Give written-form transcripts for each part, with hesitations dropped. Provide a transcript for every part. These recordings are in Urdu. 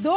2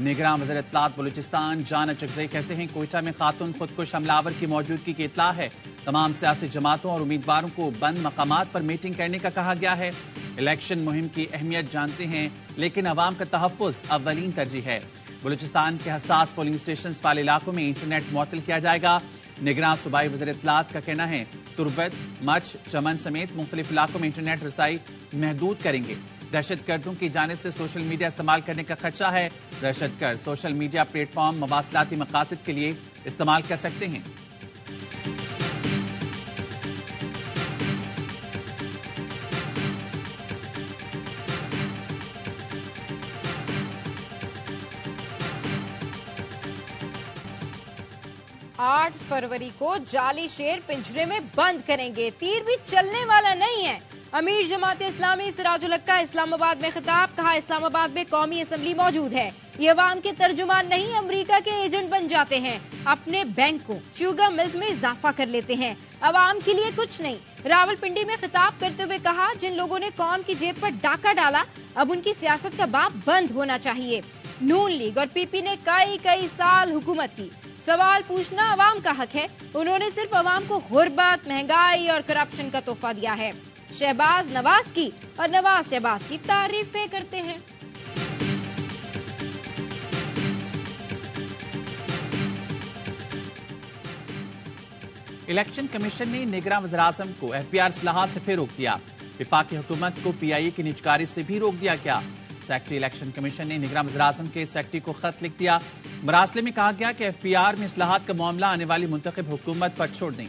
نگراں وزیر اطلاعات بلوچستان جان اچکزئی کہتے ہیں کوئٹہ میں خاتون خودکش حملہ کی موجودگی کی اطلاع ہے. تمام سیاسی جماعتوں اور امیدواروں کو بند مقامات پر میٹنگ کرنے کا کہا گیا ہے. الیکشن مہم کی اہمیت جانتے ہیں لیکن عوام کا تحفظ اولین ترجیح ہے. بلوچستان کے حساس پولنگ اسٹیشنز والے علاقوں میں انٹرنیٹ معطل کیا جائے گا. نگراں صوبائی وزیر اطلاعات کا کہنا ہے تربت، مچھ، چمن سمیت مختلف علاقوں میں انٹرنیٹ رسائی محدود کریں گے. دہشت گردوں کی جانب سے سوشل میڈیا استعمال کرنے کا خدشہ ہے. دہشت گرد سوشل میڈیا پلیٹ فارم مواصلاتی مقاصد کے لیے استعمال کر سکتے ہیں. آٹھ فروری کو جعلی شیر پنجرے میں بند کریں گے. تیر بھی چلنے والا نہیں ہے. امیر جماعت اسلامی سراج الحق کا اسلام آباد میں خطاب. کہا اسلام آباد میں قومی اسمبلی موجود ہے. یہ عوام کے ترجمان نہیں امریکہ کے ایجنٹ بن جاتے ہیں. اپنے بینک کو شوگر ملز میں اضافہ کر لیتے ہیں. عوام کے لیے کچھ نہیں. راولپنڈی میں خطاب کرتے ہوئے کہا جن لوگوں نے قوم کی جیب پر ڈاکہ ڈالا اب ان کی سیاست کا باپ بند ہونا چاہیے. نون لیگ اور پی پی نے کئی سال حکومت کی. سوال پوچھنا عوام کا حق ہے. انہوں نے صرف عوام کو غربت، مہنگائی اور کرپشن کا تحفہ دیا ہے. شہباز نواز کی اور نواز شہباز کی تعریفیں کرتے ہیں. الیکشن کمیشن نے نگراں وزیراعظم کو ایف پی آر اصلاحات سے پھر روک دیا. وفاقی حکومت کو پی آئی اے کی نجکاری سے بھی روک دیا گیا. سیکرٹری الیکشن کمیشن نے نگراں وزیراعظم کے سیکرٹری کو خط لکھ دیا. مراسلے میں کہا گیا کہ ایف پی آر میں اصلاحات کا معاملہ آنے والی منتخب حکومت پر چھوڑ دیں.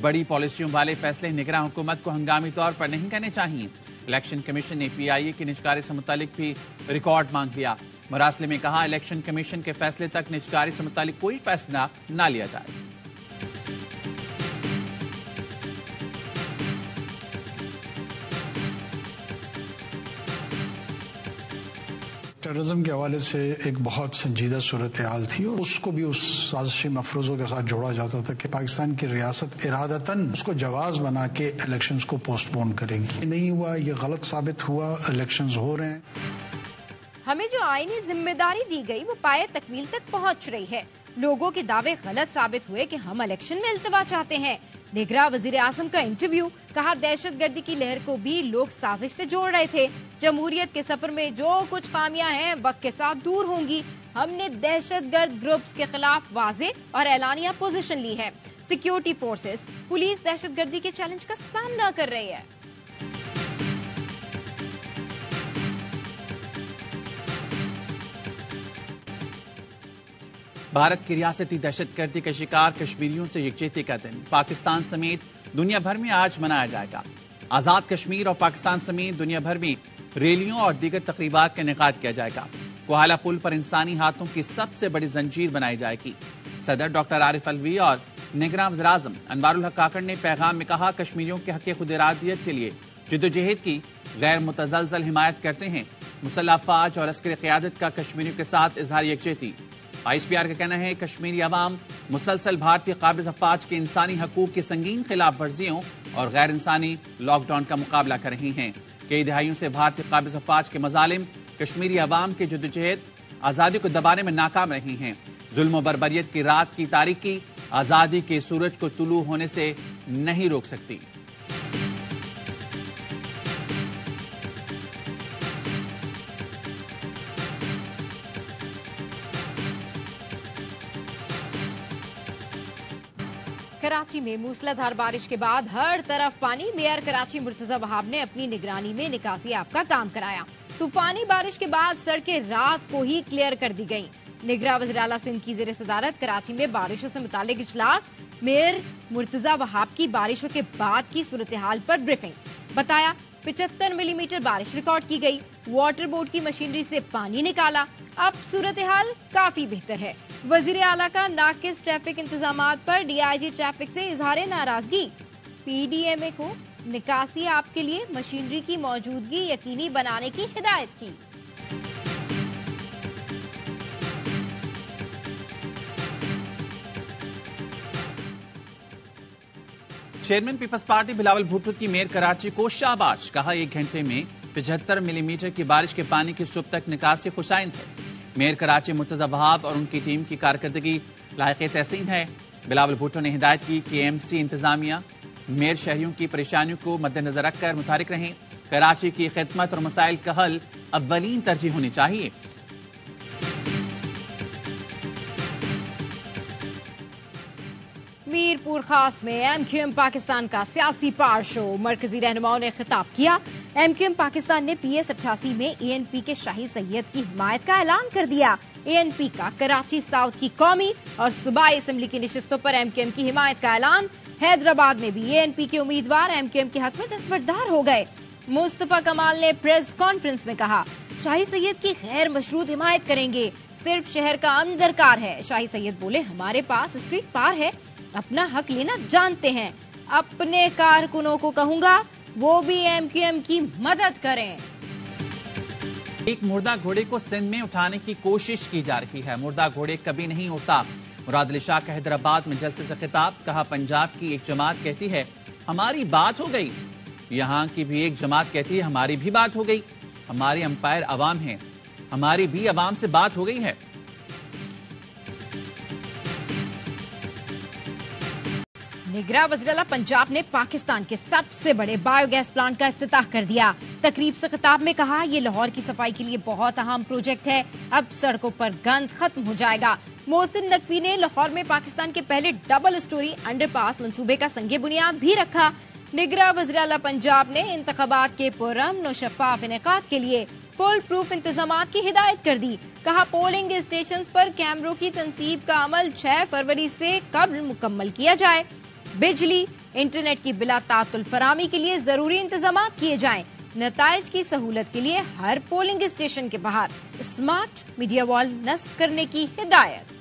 بڑی پالیسیوں والے فیصلے نگراں حکومت کو ہنگامی طور پر نہیں کرنے چاہیے. الیکشن کمیشن نے پی آئی اے کی نجکاری سے متعلق بھی ریکارڈ مانگ لیا. مراسلے میں کہا الیکشن کمیشن کے فیصلے تک نجکاری سے متعلق کوئی فیصلہ نہ لیا جائے. ٹیررزم کے حوالے سے ایک بہت سنجیدہ صورتحال تھی اور اس کو بھی اس سازشی مفروضوں کے ساتھ جوڑا جاتا تھا کہ پاکستان کی ریاست ارادتاً اس کو جواز بنا کے الیکشنز کو پوسٹ پون کرے گی. نہیں ہوا، یہ غلط ثابت ہوا. الیکشنز ہو رہے ہیں. ہمیں جو آئینی ذمہ داری دی گئی وہ پائے تکمیل تک پہنچ رہی ہے. لوگوں کے دعوے غلط ثابت ہوئے کہ ہم الیکشن میں التوا چاہتے ہیں. نگراں وزیر اعظم کا انٹرویو. کہا دہشت گردی کی لہر کو بھی لوگ سازش سے جوڑ رہے تھے. جمہوریت کے سفر میں جو کچھ خامیاں ہیں وقت کے ساتھ دور ہوں گی. ہم نے دہشت گرد گروپس کے خلاف واضح اور اعلانیہ پوزیشن لی ہے. سیکیورٹی فورسز، پولیس دہشت گردی کے چیلنج کا سامنا کر رہی ہے. بھارت کی ریاستی دہشت گردی کے شکار کشمیریوں سے یکجہتی کا دن پاکستان سمیت دنیا بھر میں آج منایا جائے گا. آزاد کشمیر اور پاکستان سمیت دنیا بھر میں ریلیوں اور دیگر تقریبات کا انعقاد کیا جائے گا. کوہالہ پل پر انسانی ہاتھوں کی سب سے بڑی زنجیر بنائی جائے گی. صدر ڈاکٹر عارف الوی اور نگراں وزیراعظم انوار الحق کاکڑ نے پیغام میں کہا کشمیریوں کے حق خود ارادیت کے لیے جدوجہد کی غیر متزلزل حمایت کرتے ہیں. مسلح افواج اور عسکری قیادت کا کشمیریوں کے ساتھ اظہار یکجہتی. آئی ایس پی آر کا کہنا ہے کشمیری عوام مسلسل بھارتی قابض افواج کے انسانی حقوق کی سنگین خلاف ورزیوں اور غیر انسانی لاک ڈاؤن کا مقابلہ کر رہی ہیں. کئی دہائیوں سے بھارتی قابض افواج کے مظالم کشمیری عوام کے جدوجہد آزادی کو دبانے میں ناکام رہی ہیں. ظلم و بربریت کی رات کی تاریکی آزادی کے سورج کو طلوع ہونے سے نہیں روک سکتی. کراچی میں موسلادھار بارش کے بعد ہر طرف پانی. میئر کراچی مرتضی وہاب نے اپنی نگرانی میں نکاسی آپ کا کام کرایا. طوفانی بارش کے بعد سڑکیں رات کو ہی کلیئر کر دی گئیں. نگراں وزیر اعلیٰ سندھ کی زیر صدارت کراچی میں بارشوں سے متعلق اجلاس. میئر مرتضی وہاب کی بارشوں کے بعد کی صورتحال پر بریفنگ. بتایا 75 ملی میٹر بارش ریکارڈ کی گئی. واٹر بورڈ کی مشینری سے پانی نکالا. اب صورتحال کافی بہتر ہے. وزیر اعلیٰ کا ناقص ٹریفک انتظامات پر ڈی آئی جی ٹریفک سے اظہار ناراضگی. پی ڈی ایم اے کو نکاسی آپ کے لیے مشینری کی موجودگی یقینی بنانے کی ہدایت کی. چیئرمین پیپلز پارٹی بلاول بھٹو کی میئر کراچی کو شاباش. کہا 1 گھنٹے میں 75 ملی میٹر کی بارش کے پانی کی صبح تک نکاسی خوش آئند ہے. میئر کراچی مرتضی وہاب اور ان کی ٹیم کی کارکردگی لائق تحسین ہے۔ بلاول بھٹو نے ہدایت کی کہ ایم سی انتظامیہ میئر شہریوں کی پریشانیوں کو مد نظر رکھ کر متحرک رہیں۔ کراچی کی خدمت اور مسائل کا حل اولین ترجیح ہونی چاہیے۔ میرپور خاص میں ایم کیو ایم پاکستان کا سیاسی پار شو، مرکزی رہنماؤں نے خطاب کیا۔ ایم کیو ایم پاکستان نے پی ایس 88 میں اے این پی کے شاہی سید کی حمایت کا اعلان کر دیا۔ اے این پی کا کراچی ساؤتھ کی قومی اور صوبائی اسمبلی کی نشستوں پر ایم کیو ایم کی حمایت کا اعلان۔ حیدرآباد میں بھی اے این پی کے امیدوار ایم کیو ایم کے حق میں دستبردار ہو گئے۔ مصطفیٰ کمال نے پریس کانفرنس میں کہا، شاہی سید کی غیر مشروط حمایت کریں گے، صرف شہر کا امن درکار ہے۔ شاہی سید بولے، ہمارے پاس اسٹریٹ پار ہے، اپنا حق لینا جانتے ہیں۔ اپنے کارکنوں کو کہوں گا وہ بھی ایم کیو ایم کی مدد کریں۔ ایک مردہ گھوڑے کو سندھ میں اٹھانے کی کوشش کی جا رہی ہے۔ مردہ گھوڑے کبھی نہیں اٹھتا۔ مراد علی شاہ کا حیدرآباد میں جلسے سے خطاب، کہا پنجاب کی ایک جماعت کہتی ہے ہماری بات ہو گئی، یہاں کی بھی ایک جماعت کہتی ہے ہماری بھی بات ہو گئی۔ ہماری امپائر عوام ہیں، ہماری بھی عوام سے بات ہو گئی ہے۔ نگراں وزیراعلیٰ پنجاب نے پاکستان کے سب سے بڑے بایو گیس پلانٹ کا افتتاح کر دیا۔ تقریب سے خطاب میں کہا، یہ لاہور کی صفائی کے لیے بہت اہم پروجیکٹ ہے، اب سڑکوں پر گند ختم ہو جائے گا۔ محسن نقوی نے لاہور میں پاکستان کے پہلے ڈبل سٹوری انڈر پاس منصوبے کا سنگ بنیاد بھی رکھا۔ نگراں وزیراعلیٰ پنجاب نے انتخابات کے پرامن و شفاف انعقاد کے لیے فل پروف انتظامات کی ہدایت کر دی۔ کہا پولنگ اسٹیشنز پر کیمروں کی تنصیب کا عمل 6 فروری سے قبل مکمل کیا جائے۔ بجلی، انٹرنیٹ کی بلا تعطل فراہمی کے لیے ضروری انتظامات کیے جائیں۔ نتائج کی سہولت کے لیے ہر پولنگ اسٹیشن کے باہر اسمارٹ میڈیا وال نصب کرنے کی ہدایت۔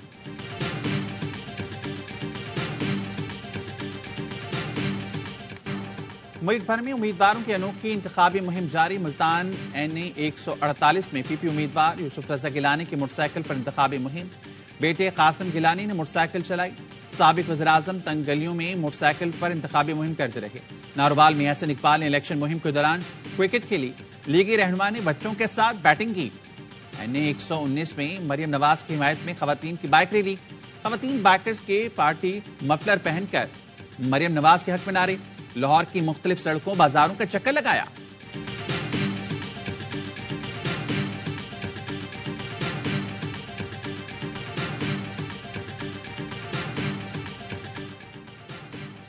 ملک بھر میں امیدواروں کی انوکھی انتخابی مہم جاری۔ ملتان این اے 148 میں پی پی امیدوار یوسف رضا گیلانی کی موٹر سائیکل پر انتخابی مہم، بیٹے قاسم گیلانی نے موٹر سائیکل چلائی۔ سابق وزیراعظم تنگ گلیوں میں موٹر سائیکل پر انتخابی مہم کرتے رہے۔ ناروال میں احسن اقبال نے الیکشن مہم کے دوران کرکٹ کھیلی۔ لیگی رہنما نے بچوں کے ساتھ بیٹنگ کی۔ این اے 119 میں مریم نواز کی حمایت میں خواتین کی بائک ریلی۔ خواتین بائکرز کے پارٹی مفلر پہن کر مریم نواز کے حق میں نعرے۔ لاہور کی مختلف سڑکوں بازاروں کا چکر لگایا۔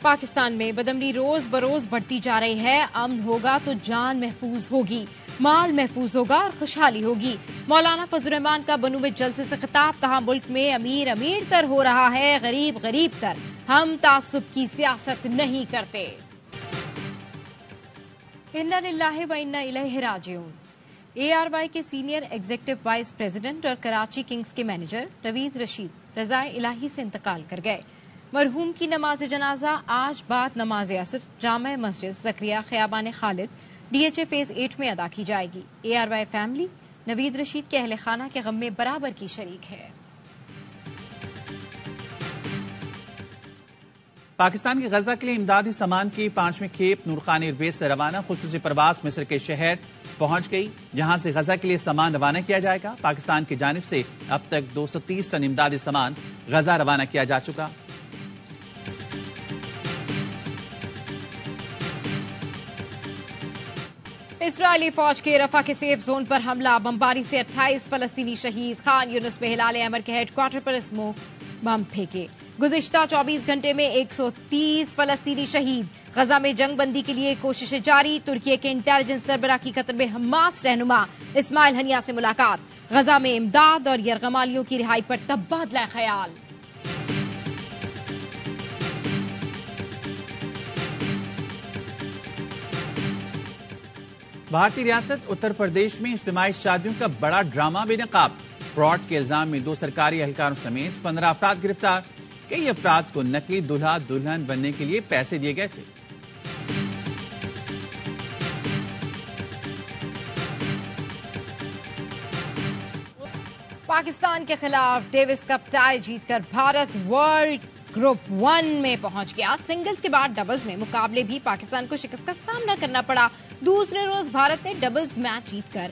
پاکستان میں بدامنی روز بروز بڑھتی جا رہی ہے۔ امن ہوگا تو جان محفوظ ہوگی، مال محفوظ ہوگا اور خوشحالی ہوگی۔ مولانا فضل الرحمان کا بنو میں جلسے سے خطاب، کہا ملک میں امیر امیر تر ہو رہا ہے، غریب غریب تر۔ ہم تعصب کی سیاست نہیں کرتے۔ انا للہ و انا الیہ راجعون۔ اے آر وائی کے سینئر ایگزیکٹو وائس پریزیڈنٹ اور کراچی کنگز کے مینیجر نوید رشید رضائے الہی سے انتقال کر گئے۔ مرحوم کی نماز جنازہ آج بعد نماز عصر جامع مسجد زکریہ خیابان خالد ڈی ایچ اے فیز 8 میں ادا کی جائے گی۔ اے آر وائی فیملی نوید رشید کے اہل خانہ کے غم میں برابر کی شریک ہے۔ پاکستان کی غزہ کے لیے امدادی سامان کی 5ویں کھیپ نورخان ایئر بیس سے روانہ۔ خصوصی پرواز مصر کے شہر پہنچ گئی، جہاں سے غزہ کے لیے سامان روانہ کیا جائے گا۔ پاکستان کی جانب سے اب تک 230 ٹن امدادی سامان غزہ روانہ کیا جا چکا۔ اسرائیلی فوج کے رفح کے سیف زون پر حملہ، بمباری سے 28 فلسطینی شہید۔ خان یونس میں ہلال احمر کے ہیڈ کوارٹر پر اسموک بم پھینکے۔ گزشتہ 24 گھنٹے میں 130 فلسطینی شہید۔ غزہ میں جنگ بندی کے لیے کوششیں جاری۔ ترکی کے انٹیلیجنس سربراہ کی قطر میں حماس رہنما اسماعیل ہنیہ سے ملاقات۔ غزہ میں امداد اور یرغمالیوں کی رہائی پر تبادلہ خیال۔ بھارتی ریاست اتر پردیش میں اجتماعی شادیوں کا بڑا ڈرامہ بے نقاب۔ فراڈ کے الزام میں 2 سرکاری اہلکاروں سمیت 15 افراد گرفتار۔ کئی افراد کو نقلی دلہا دلہن بننے کے لیے پیسے دیے گئے تھے۔ پاکستان کے خلاف ڈیوس کپ ٹائی جیت کر بھارت ورلڈ گروپ 1 میں پہنچ گیا۔ سنگلز کے بعد ڈبلز میں مقابلے بھی پاکستان کو شکست کا سامنا کرنا پڑا۔ دوسرے روز بھارت نے ڈبلز میچ جیت کر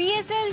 PSL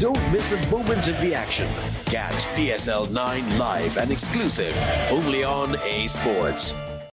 Don't miss a moment of the action. Catch PSL 9 live and exclusive only on A Sports.